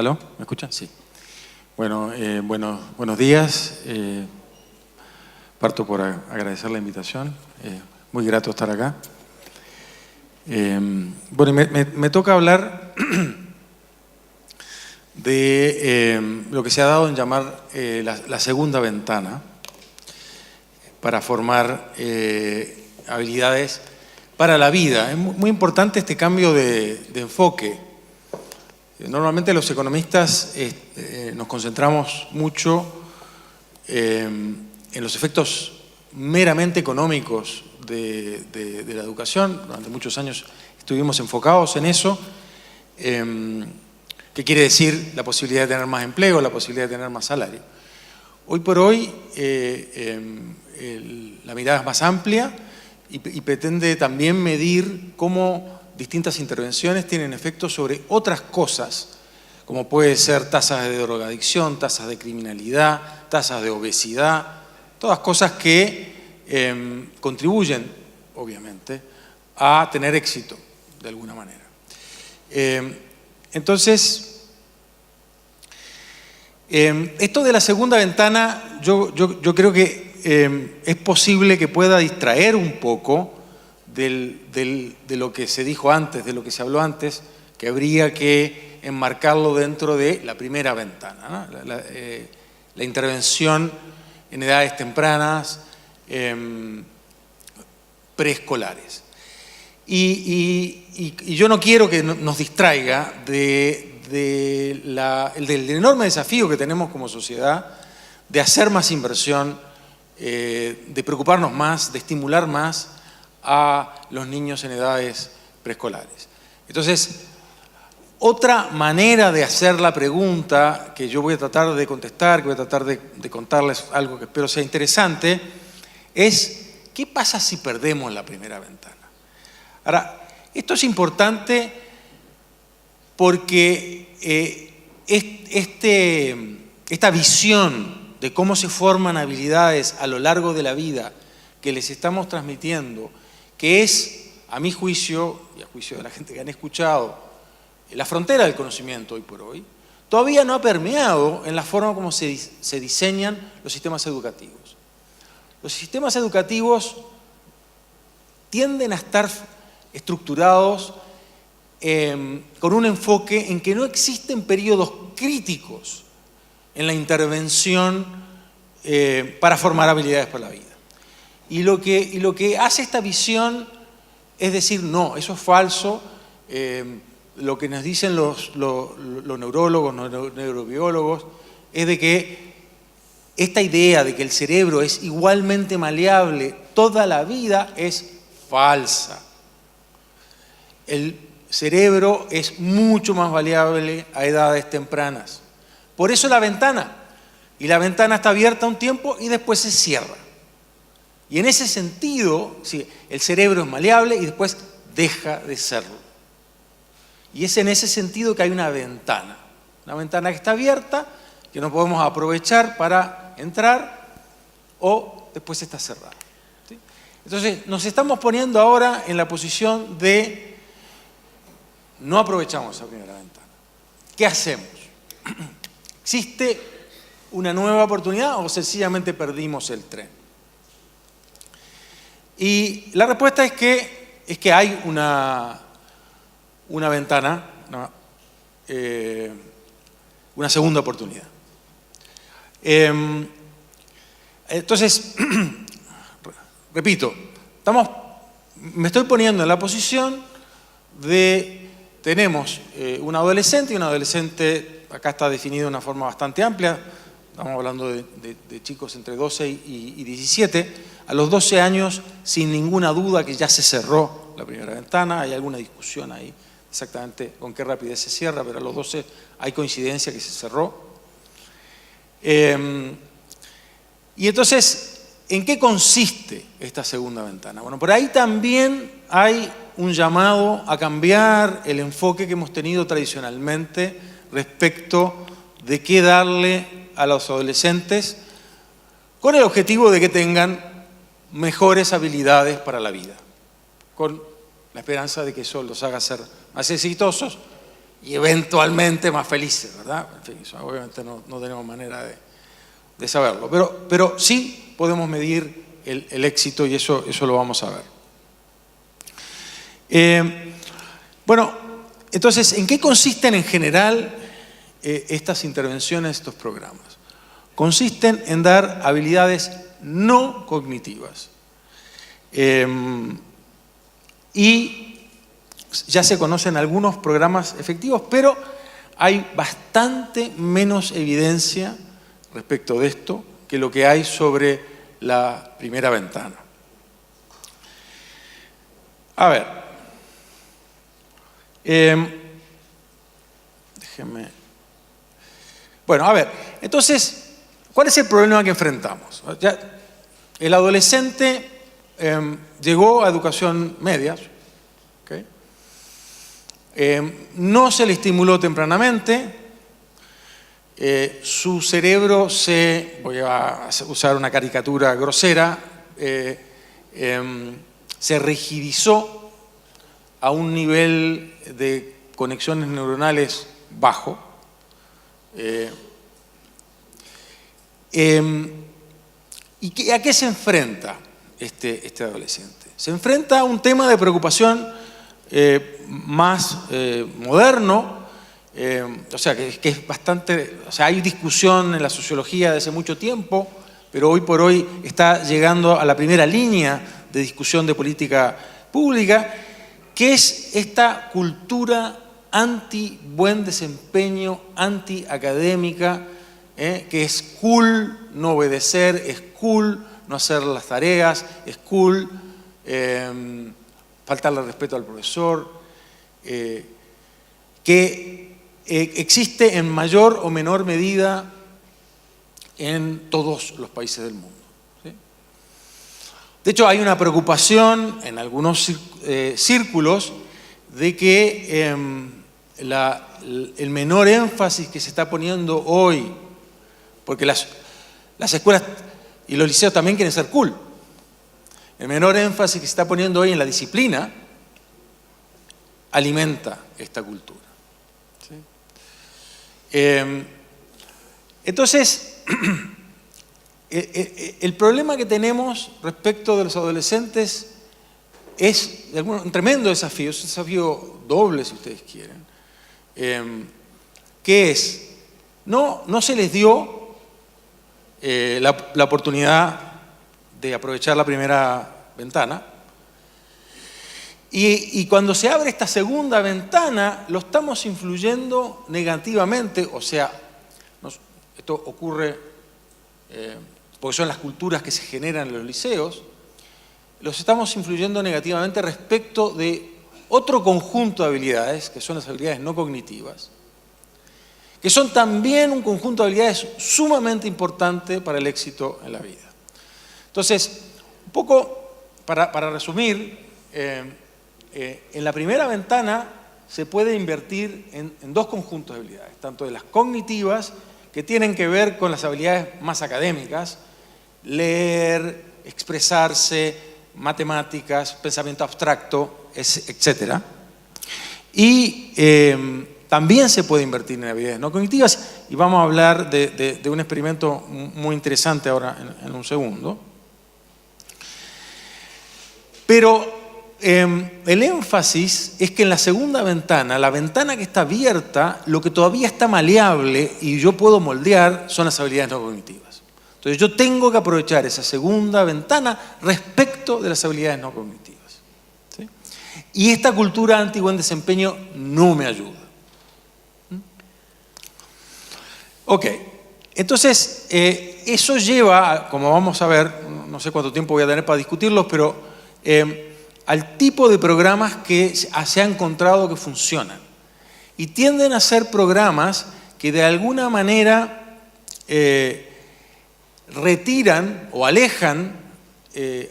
¿Aló? ¿Me escuchan? Sí. Bueno, buenos días. Parto por agradecer la invitación. Muy grato estar acá. Bueno, me toca hablar de lo que se ha dado en llamar la segunda ventana para formar habilidades para la vida. Es muy importante este cambio de enfoque. Normalmente los economistas nos concentramos mucho en los efectos meramente económicos de la educación. Durante muchos años estuvimos enfocados en eso. ¿Qué quiere decir? La posibilidad de tener más empleo, la posibilidad de tener más salario. Hoy por hoy la mirada es más amplia y pretende también medir cómo distintas intervenciones tienen efectos sobre otras cosas, como puede ser tasas de drogadicción, tasas de criminalidad, tasas de obesidad, todas cosas que contribuyen, obviamente, a tener éxito de alguna manera. Entonces, esto de la segunda ventana, yo creo que es posible que pueda distraer un poco de lo que se dijo antes, de lo que se habló antes, que habría que enmarcarlo dentro de la primera ventana, ¿no? La intervención en edades tempranas, preescolares. Y yo no quiero que nos distraiga del enorme desafío que tenemos como sociedad de hacer más inversión, de preocuparnos más, de estimular más a los niños en edades preescolares. Entonces, otra manera de hacer la pregunta que yo voy a tratar de contestar, que voy a tratar de contarles algo que espero sea interesante, es ¿qué pasa si perdemos la primera ventana? Ahora, esto es importante porque esta visión de cómo se forman habilidades a lo largo de la vida que les estamos transmitiendo, que es, a mi juicio, y a juicio de la gente que han escuchado, la frontera del conocimiento hoy por hoy, todavía no ha permeado en la forma como se diseñan los sistemas educativos. Los sistemas educativos tienden a estar estructurados con un enfoque en que no existen periodos críticos en la intervención para formar habilidades para la vida. Y lo que hace esta visión es decir, no, eso es falso. Lo que nos dicen los neurólogos, los neurobiólogos, es de que esta idea de que el cerebro es igualmente maleable toda la vida es falsa. El cerebro es mucho más maleable a edades tempranas. Por eso la ventana. Y la ventana está abierta un tiempo y después se cierra. Y en ese sentido, sí, el cerebro es maleable y después deja de serlo. Y es en ese sentido que hay una ventana que está abierta, que no podemos aprovechar para entrar, o después está cerrada. ¿Sí? Entonces, nos estamos poniendo ahora en la posición de no aprovechamos esa primera ventana. ¿Qué hacemos? ¿Existe una nueva oportunidad o sencillamente perdimos el tren? Y la respuesta es que hay una ventana, una segunda oportunidad. Entonces, repito, me estoy poniendo en la posición de, tenemos un adolescente, acá está definido de una forma bastante amplia, estamos hablando de chicos entre 12 y 17, a los 12 años, sin ninguna duda que ya se cerró la primera ventana, hay alguna discusión ahí exactamente con qué rapidez se cierra, pero a los 12 hay coincidencia que se cerró. Y entonces, ¿en qué consiste esta segunda ventana? Bueno, por ahí también hay un llamado a cambiar el enfoque que hemos tenido tradicionalmente respecto de qué darle a los adolescentes con el objetivo de que tengan mejores habilidades para la vida, con la esperanza de que eso los haga ser más exitosos y eventualmente más felices, ¿verdad? En fin, eso obviamente no tenemos manera de saberlo, pero sí podemos medir el éxito y eso lo vamos a ver. Bueno, entonces, ¿en qué consisten en general estas intervenciones, estos programas? Consisten en dar habilidades no cognitivas. Y ya se conocen algunos programas efectivos, pero hay bastante menos evidencia respecto de esto que lo que hay sobre la primera ventana. A ver, déjenme. Bueno, a ver, entonces, ¿cuál es el problema que enfrentamos? Ya, el adolescente llegó a educación media, ¿okay? No se le estimuló tempranamente, su cerebro voy a usar una caricatura grosera, se rigidizó a un nivel de conexiones neuronales bajo. ¿Y a qué se enfrenta este adolescente? Se enfrenta a un tema de preocupación más moderno, o sea, que es bastante, o sea, hay discusión en la sociología de hace mucho tiempo, pero hoy por hoy está llegando a la primera línea de discusión de política pública, que es esta cultura anti-buen desempeño, anti-académica, que es cool no obedecer, es cool no hacer las tareas, es cool faltarle respeto al profesor, que existe en mayor o menor medida en todos los países del mundo. ¿Sí? De hecho, hay una preocupación en algunos círculos de que el menor énfasis que se está poniendo hoy, porque las escuelas y los liceos también quieren ser cool, el menor énfasis que se está poniendo hoy en la disciplina alimenta esta cultura. ¿Sí? Entonces, el problema que tenemos respecto de los adolescentes es un tremendo desafío, es un desafío doble si ustedes quieren, que es, no se les dio la oportunidad de aprovechar la primera ventana, y cuando se abre esta segunda ventana lo estamos influyendo negativamente, o sea, esto ocurre porque son las culturas que se generan en los liceos, los estamos influyendo negativamente respecto de otro conjunto de habilidades, que son las habilidades no cognitivas, que son también un conjunto de habilidades sumamente importante para el éxito en la vida. Entonces, un poco para resumir, en la primera ventana se puede invertir en dos conjuntos de habilidades, tanto de las cognitivas, que tienen que ver con las habilidades más académicas, leer, expresarse, matemáticas, pensamiento abstracto, etc. Y también se puede invertir en habilidades no cognitivas, y vamos a hablar de un experimento muy interesante ahora en un segundo. Pero el énfasis es que en la segunda ventana, la ventana que está abierta, lo que todavía está maleable y yo puedo moldear son las habilidades no cognitivas. Entonces yo tengo que aprovechar esa segunda ventana respecto de las habilidades no cognitivas. ¿Sí? Y esta cultura anti-buen desempeño no me ayuda. Ok, entonces eso lleva, como vamos a ver, no sé cuánto tiempo voy a tener para discutirlos, pero al tipo de programas que se ha encontrado que funcionan. Y tienden a ser programas que de alguna manera retiran o alejan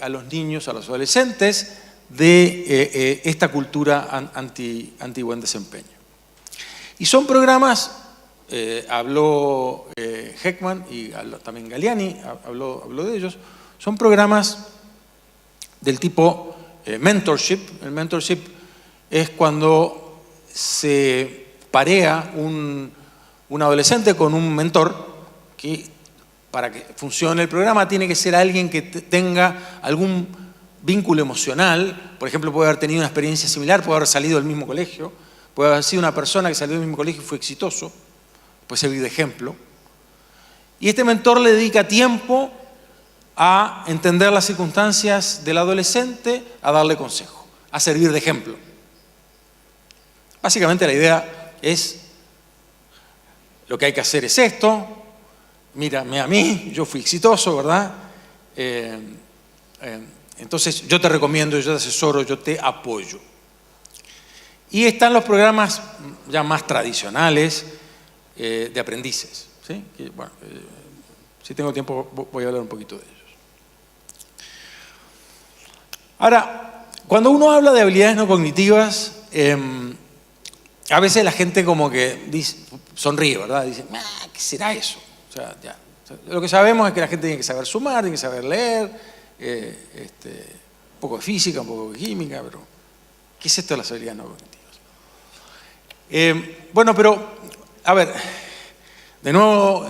a los niños, a los adolescentes, de esta cultura anti-buen desempeño. Y son programas, habló Heckman y también Galliani, habló de ellos, son programas del tipo mentorship. El mentorship es cuando se parea un adolescente con un mentor que para que funcione el programa tiene que ser alguien que tenga algún vínculo emocional. Por ejemplo, puede haber tenido una experiencia similar, puede haber salido del mismo colegio, puede haber sido una persona que salió del mismo colegio y fue exitoso, puede servir de ejemplo. Y este mentor le dedica tiempo a entender las circunstancias del adolescente, a darle consejo, a servir de ejemplo. Básicamente la idea es, lo que hay que hacer es esto, mírame a mí, yo fui exitoso, ¿verdad? Entonces yo te recomiendo, yo te asesoro, yo te apoyo. Y están los programas ya más tradicionales de aprendices, ¿sí? Que, bueno, si tengo tiempo voy a hablar un poquito de ellos. Ahora, cuando uno habla de habilidades no cognitivas, a veces la gente como que dice, sonríe, ¿verdad? Dice, ¿qué será eso? O sea, ya. Lo que sabemos es que la gente tiene que saber sumar, tiene que saber leer, un poco de física, un poco de química, pero ¿qué es esto de las habilidades no cognitivas? Bueno, pero, a ver, de nuevo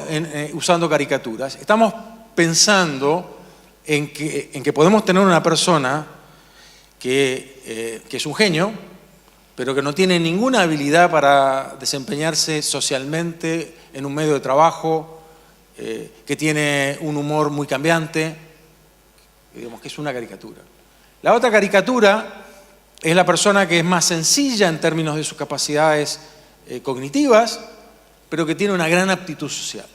usando caricaturas, estamos pensando en que podemos tener una persona que es un genio, pero que no tiene ninguna habilidad para desempeñarse socialmente en un medio de trabajo, que tiene un humor muy cambiante, digamos que es una caricatura. La otra caricatura es la persona que es más sencilla en términos de sus capacidades cognitivas, pero que tiene una gran aptitud social.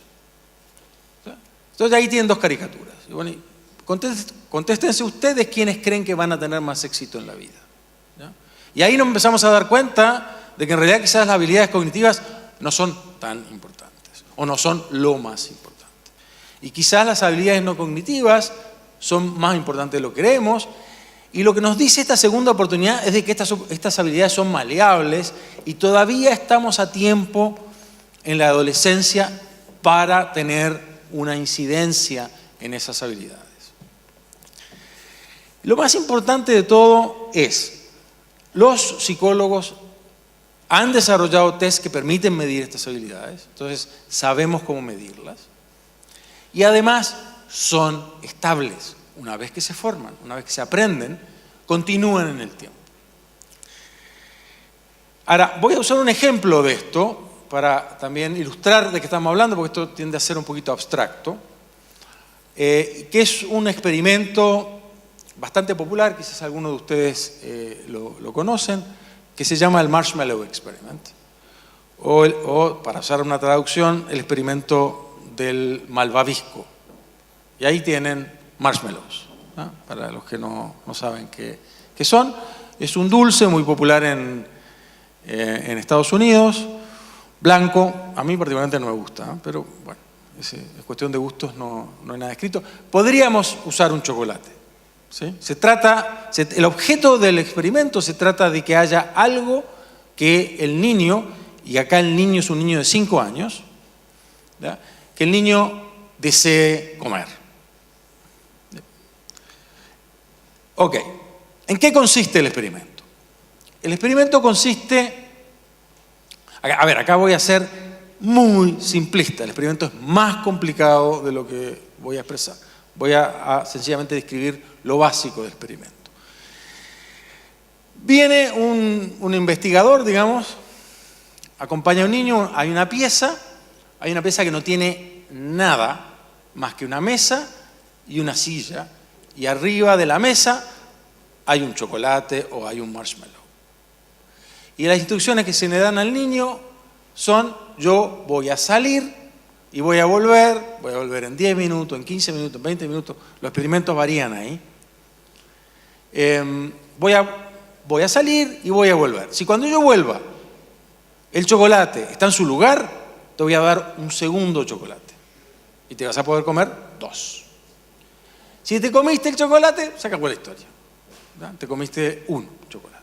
Entonces ahí tienen dos caricaturas. Y bueno, contéstense ustedes quiénes creen que van a tener más éxito en la vida. ¿Ya? Y ahí nos empezamos a dar cuenta de que en realidad quizás las habilidades cognitivas no son tan importantes o no son lo más importante. Y quizás las habilidades no cognitivas son más importantes de lo que creemos. Y lo que nos dice esta segunda oportunidad es de que estas habilidades son maleables y todavía estamos a tiempo en la adolescencia para tener una incidencia en esas habilidades. Lo más importante de todo es, los psicólogos han desarrollado test que permiten medir estas habilidades, entonces sabemos cómo medirlas, y además son estables. Una vez que se forman, una vez que se aprenden, continúan en el tiempo. Ahora, voy a usar un ejemplo de esto para también ilustrar de qué estamos hablando, porque esto tiende a ser un poquito abstracto, que es un experimento bastante popular, quizás algunos de ustedes lo conocen, que se llama el Marshmallow Experiment, o para usar una traducción, el experimento del malvavisco. Y ahí tienen marshmallows, ¿no? Para los que no saben qué son. Es un dulce muy popular en Estados Unidos, blanco. A mí particularmente no me gusta, ¿no? Pero bueno, es cuestión de gustos, no hay nada escrito. Podríamos usar un chocolate, ¿sí? El objeto del experimento se trata de que haya algo que el niño, y acá el niño es un niño de 5 años, ¿ya? Que el niño desee comer. Ok, ¿en qué consiste el experimento? El experimento consiste, a ver, acá voy a ser muy simplista, el experimento es más complicado de lo que voy a expresar. Voy a sencillamente describir lo básico del experimento. Viene un investigador, digamos, acompaña a un niño, hay una pieza que no tiene nada más que una mesa y una silla, y arriba de la mesa hay un chocolate o hay un marshmallow. Y las instrucciones que se le dan al niño son: yo voy a salir y voy a volver en 10 minutos, en 15 minutos, en 20 minutos, los experimentos varían ahí. Voy a salir y voy a volver. Si cuando yo vuelva el chocolate está en su lugar, te voy a dar un segundo chocolate y te vas a poder comer 2. Si te comiste el chocolate, se acabó la historia, ¿verdad? Te comiste un chocolate.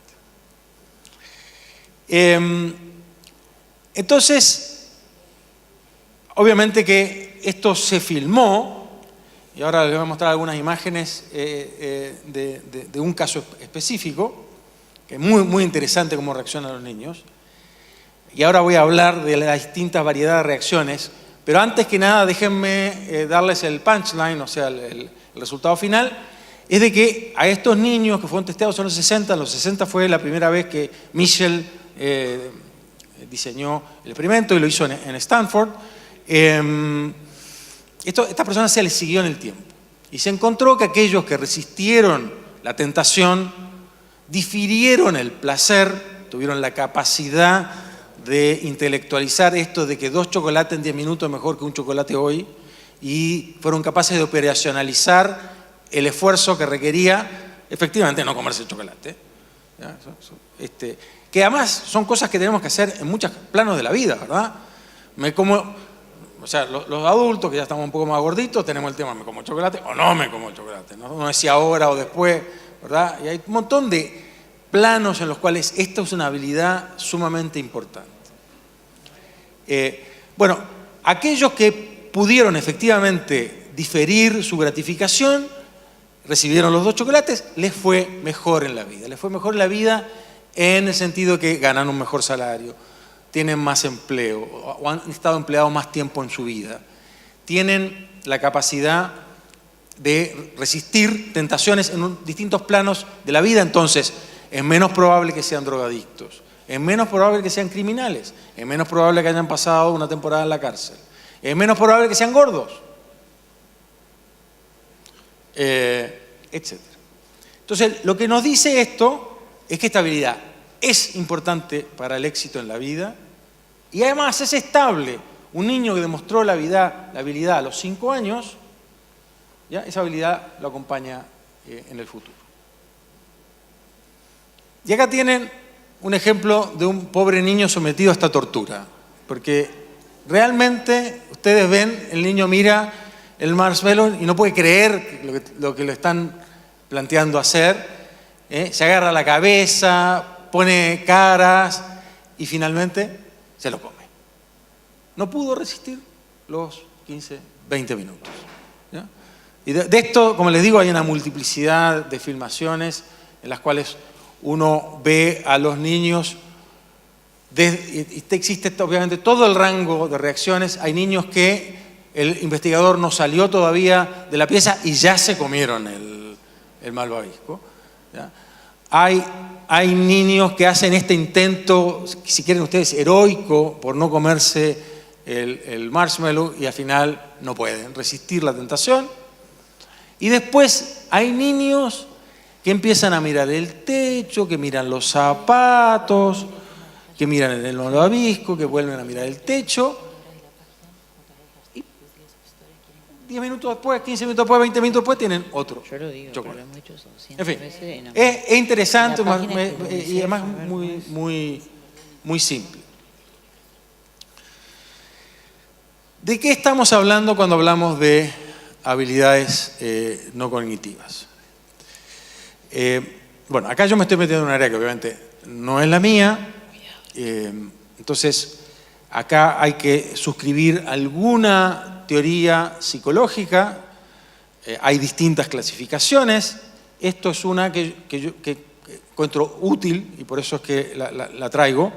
Entonces, obviamente que esto se filmó, y ahora les voy a mostrar algunas imágenes de un caso específico, que es muy, muy interesante cómo reaccionan los niños. y ahora voy a hablar de las distintas variedades de reacciones, pero antes que nada déjenme darles el punchline, o sea, el resultado final, es de que a estos niños que fueron testeados en los 60 fue la primera vez que Michel diseñó el experimento y lo hizo en Stanford. Esta persona se le siguió en el tiempo y se encontró que aquellos que resistieron la tentación, difirieron el placer, tuvieron la capacidad de intelectualizar esto de que 2 chocolates en 10 minutos es mejor que un chocolate hoy, y fueron capaces de operacionalizar el esfuerzo que requería efectivamente no comerse el chocolate. Que además son cosas que tenemos que hacer en muchos planos de la vida, ¿verdad? O sea, los adultos que ya estamos un poco más gorditos tenemos el tema, ¿me como chocolate o no me como chocolate? No es si ahora o después, ¿verdad? Y hay un montón de planos en los cuales esta es una habilidad sumamente importante. Bueno, aquellos que pudieron efectivamente diferir su gratificación, recibieron los 2 chocolates, les fue mejor en la vida. Les fue mejor en la vida en el sentido que ganan un mejor salario, tienen más empleo o han estado empleados más tiempo en su vida. Tienen la capacidad de resistir tentaciones en distintos planos de la vida, entonces es menos probable que sean drogadictos, es menos probable que sean criminales, es menos probable que hayan pasado una temporada en la cárcel, es menos probable que sean gordos, etc. Entonces, lo que nos dice esto es que esta habilidad es importante para el éxito en la vida y además es estable. Un niño que demostró la habilidad a los 5 años, ¿ya? Esa habilidad lo acompaña en el futuro. Y acá tienen un ejemplo de un pobre niño sometido a esta tortura, porque realmente ustedes ven, el niño mira el marshmallow y no puede creer lo que le están planteando hacer, se agarra la cabeza, pone caras y finalmente se lo come. No pudo resistir los 15, 20 minutos. ¿Ya? Y de esto, como les digo, hay una multiplicidad de filmaciones en las cuales uno ve a los niños, existe obviamente todo el rango de reacciones. Hay niños que el investigador no salió todavía de la pieza y ya se comieron el malvavisco. ¿Ya? Hay niños que hacen este intento, si quieren ustedes, heroico por no comerse el marshmallow y al final no pueden resistir la tentación. Y después hay niños que empiezan a mirar el techo, que miran los zapatos, que miran el malvavisco, que vuelven a mirar el techo. Y 10 minutos después, 15 minutos después, 20 minutos después tienen otro. Yo lo digo, chocolate. pero lo hemos hecho 200 en fin, veces y no. es interesante y y además muy simple. ¿De qué estamos hablando cuando hablamos de habilidades no cognitivas? Bueno, acá yo me estoy metiendo en un área que obviamente no es la mía, entonces acá hay que suscribir alguna teoría psicológica, hay distintas clasificaciones, esto es una que encuentro útil y por eso es que la traigo,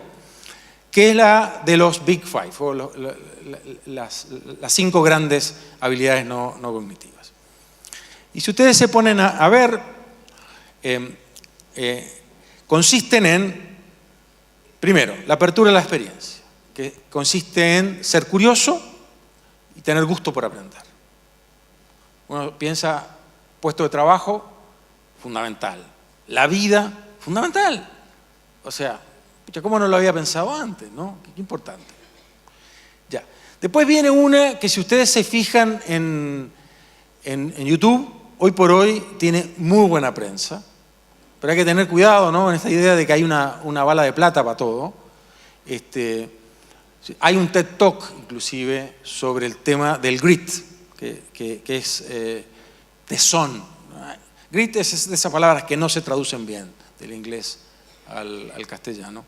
que es la de los Big Five, o las 5 grandes habilidades no cognitivas. Y si ustedes se ponen a ver, consisten en, primero, la apertura a la experiencia, que consiste en ser curioso y tener gusto por aprender. Uno piensa, puesto de trabajo, fundamental. La vida, fundamental. O sea, ¿cómo no lo había pensado antes, no? Qué importante. Ya. Después viene una que si ustedes se fijan en YouTube, hoy por hoy tiene muy buena prensa, pero hay que tener cuidado, ¿no? En esta idea de que hay una bala de plata para todo. Hay un TED Talk, inclusive, sobre el tema del grit, que es tesón. Grit es de esas palabras que no se traducen bien del inglés al castellano.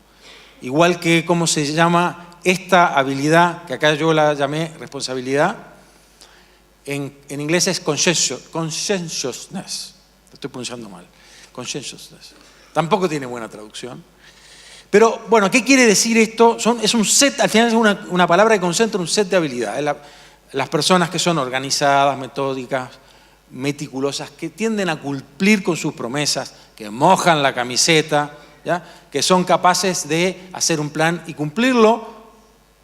Igual que cómo se llama esta habilidad, que acá yo la llamé responsabilidad, en inglés es conscientiousness. Lo estoy pronunciando mal. Conscientiousness. Tampoco tiene buena traducción. Pero, bueno, ¿qué quiere decir esto? Es un set, al final es una palabra que concentra un set de habilidades. Las personas que son organizadas, metódicas, meticulosas, que tienden a cumplir con sus promesas, que mojan la camiseta, ¿ya? Que son capaces de hacer un plan y cumplirlo,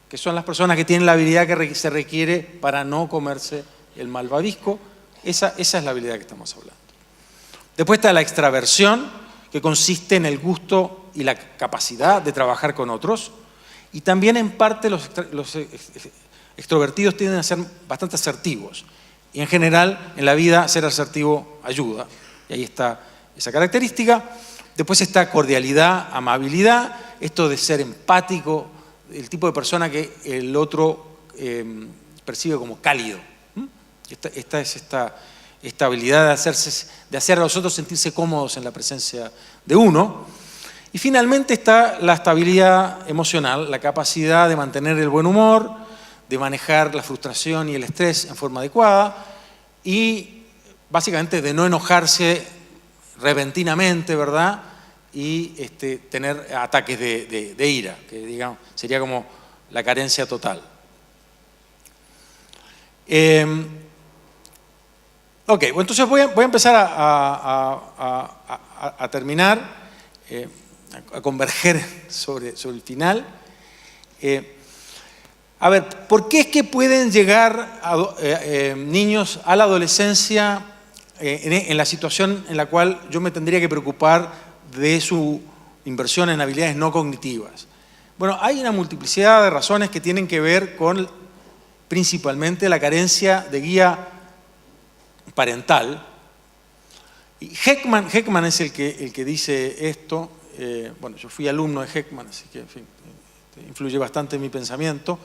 que son las personas que tienen la habilidad que se requiere para no comerse el malvavisco. Esa es la habilidad que estamos hablando. Después está la extraversión, que consiste en el gusto y la capacidad de trabajar con otros. Y también en parte los extrovertidos tienden a ser bastante asertivos. Y en general, en la vida, ser asertivo ayuda. Y ahí está esa característica. Después está cordialidad, amabilidad, esto de ser empático, el tipo de persona que el otro percibe como cálido. Esta es esta habilidad de hacer a los otros sentirse cómodos en la presencia de uno. Y finalmente está la estabilidad emocional, la capacidad de mantener el buen humor, de manejar la frustración y el estrés en forma adecuada y básicamente de no enojarse repentinamente, ¿verdad? Y tener ataques de ira, que digamos sería como la carencia total. Ok, bueno, entonces voy a empezar a terminar, a converger sobre el final. A ver, ¿por qué es que pueden llegar niños a la adolescencia en la situación en la cual yo me tendría que preocupar de su inversión en habilidades no cognitivas? Bueno, hay una multiplicidad de razones que tienen que ver con principalmente la carencia de guía parental. Y Heckman es el que dice esto. Bueno, yo fui alumno de Heckman, así que en fin, influye bastante en mi pensamiento.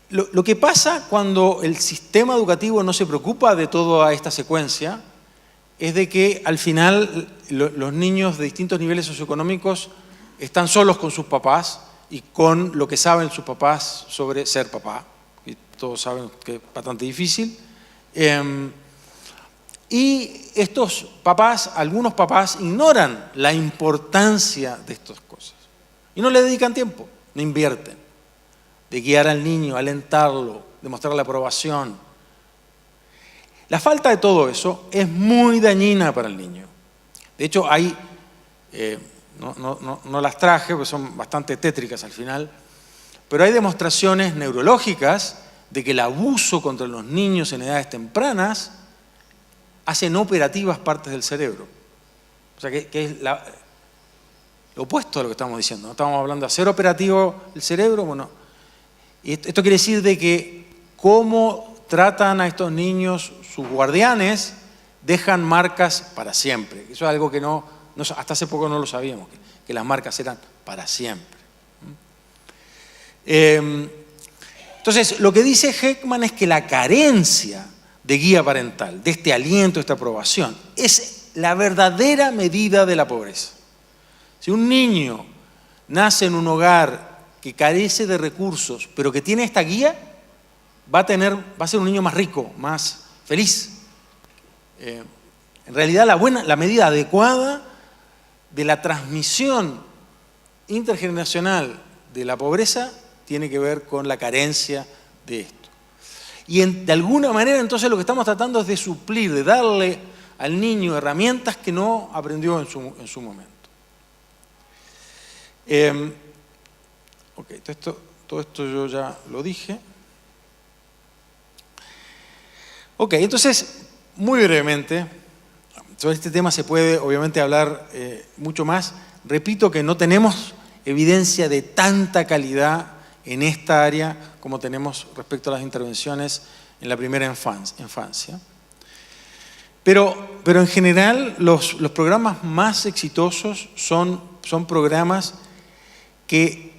Lo que pasa cuando el sistema educativo no se preocupa de toda esta secuencia es de que al final los niños de distintos niveles socioeconómicos están solos con sus papás y con lo que saben sus papás sobre ser papá. Y todos saben que es bastante difícil. Y estos papás, algunos papás, ignoran la importancia de estas cosas. Y no le dedican tiempo, no invierten. De guiar al niño, alentarlo, de mostrarle aprobación. La falta de todo eso es muy dañina para el niño. De hecho, hay, no las traje porque son bastante tétricas al final, pero hay demostraciones neurológicas de que el abuso contra los niños en edades tempranas hace no operativas partes del cerebro. O sea, que es lo opuesto a lo que estamos diciendo. ¿No? Estamos hablando de hacer operativo el cerebro. Bueno, y esto quiere decir de que cómo tratan a estos niños sus guardianes dejan marcas para siempre. Eso es algo que hasta hace poco no lo sabíamos, que las marcas eran para siempre. Entonces, lo que dice Heckman es que la carencia de guía parental, de este aliento, de esta aprobación, es la verdadera medida de la pobreza. Si un niño nace en un hogar que carece de recursos, pero que tiene esta guía, va a ser un niño más rico, más feliz. En realidad, la medida adecuada de la transmisión intergeneracional de la pobreza tiene que ver con la carencia de esto. Y de alguna manera, entonces, lo que estamos tratando es de suplir, de darle al niño herramientas que no aprendió en su momento. Ok, todo esto yo ya lo dije. Ok, entonces, muy brevemente, sobre este tema se puede obviamente hablar mucho más. Repito que no tenemos evidencia de tanta calidad en esta área como tenemos respecto a las intervenciones en la primera infancia. Pero en general los programas más exitosos son programas que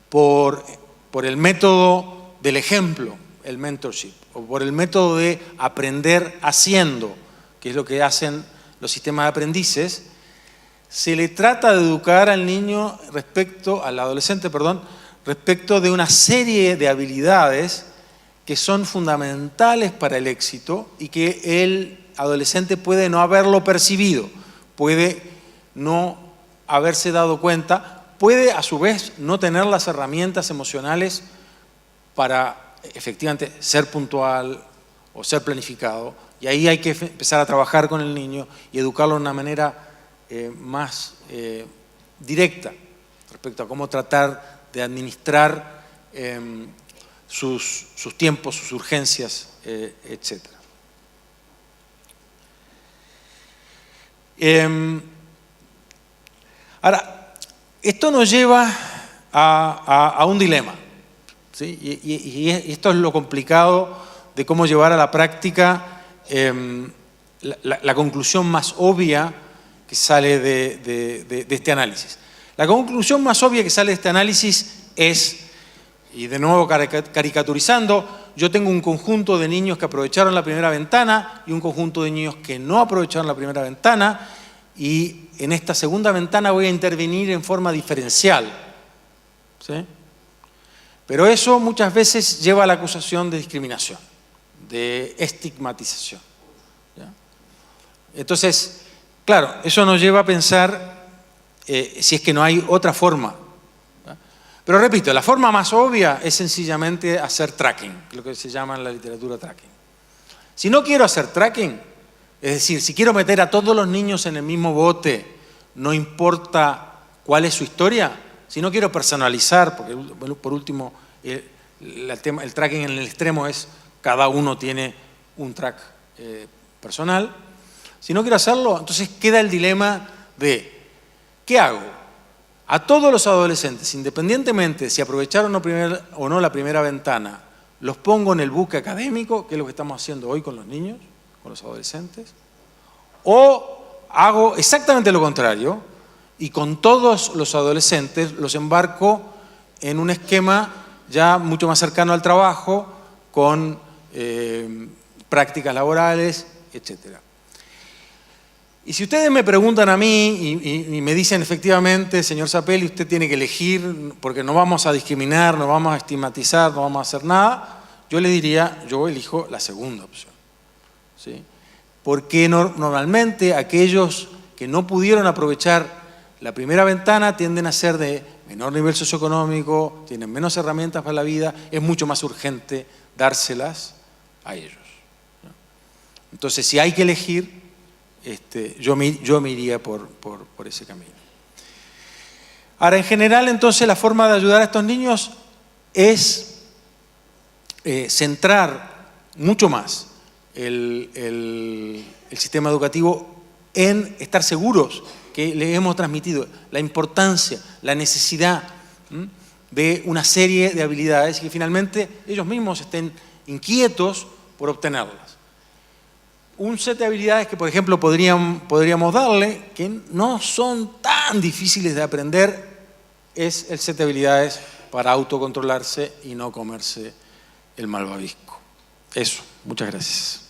por el método del ejemplo, el mentorship, o por el método de aprender haciendo, que es lo que hacen los sistemas de aprendices, se le trata de educar al niño al adolescente, respecto de una serie de habilidades que son fundamentales para el éxito y que el adolescente puede no haberlo percibido. puede no haberse dado cuenta, puede a su vez no tener las herramientas emocionales para efectivamente ser puntual o ser planificado, y ahí hay que empezar a trabajar con el niño y educarlo de una manera más directa respecto a cómo tratar de administrar sus tiempos, sus urgencias, etc. Ahora, esto nos lleva a un dilema, ¿sí? Y esto es lo complicado de cómo llevar a la práctica la conclusión más obvia que sale de este análisis. La conclusión más obvia que sale de este análisis es, y de nuevo caricaturizando, yo tengo un conjunto de niños que aprovecharon la primera ventana y un conjunto de niños que no aprovecharon la primera ventana, y en esta segunda ventana voy a intervenir en forma diferencial, ¿sí? Pero eso muchas veces lleva a la acusación de discriminación, de estigmatización, ¿ya? Entonces, claro, eso nos lleva a pensar si es que no hay otra forma. Pero repito, la forma más obvia es sencillamente hacer tracking, lo que se llama en la literatura tracking. Si no quiero hacer tracking, es decir, si quiero meter a todos los niños en el mismo bote, no importa cuál es su historia, si no quiero personalizar, porque por último el tracking en el extremo es cada uno tiene un track personal, si no quiero hacerlo, entonces queda el dilema de ¿qué hago? A todos los adolescentes, independientemente de si aprovecharon o no la primera ventana, los pongo en el buque académico, que es lo que estamos haciendo hoy con los niños, con los adolescentes, o hago exactamente lo contrario y con todos los adolescentes los embarco en un esquema ya mucho más cercano al trabajo, con prácticas laborales, etcétera. Y si ustedes me preguntan a mí y me dicen efectivamente, señor Zappelli, usted tiene que elegir porque no vamos a discriminar, no vamos a estigmatizar, no vamos a hacer nada, yo le diría, yo elijo la segunda opción, ¿sí? Porque normalmente aquellos que no pudieron aprovechar la primera ventana tienden a ser de menor nivel socioeconómico, tienen menos herramientas para la vida, es mucho más urgente dárselas a ellos, ¿no? Entonces, si hay que elegir, yo me iría por ese camino. Ahora, en general, entonces, la forma de ayudar a estos niños es centrar mucho más el sistema educativo en estar seguros que les hemos transmitido la importancia, la necesidad de una serie de habilidades y que finalmente ellos mismos estén inquietos por obtenerlas. Un set de habilidades que, por ejemplo, podríamos darle, que no son tan difíciles de aprender, es el set de habilidades para autocontrolarse y no comerse el malvavisco. Eso, muchas gracias.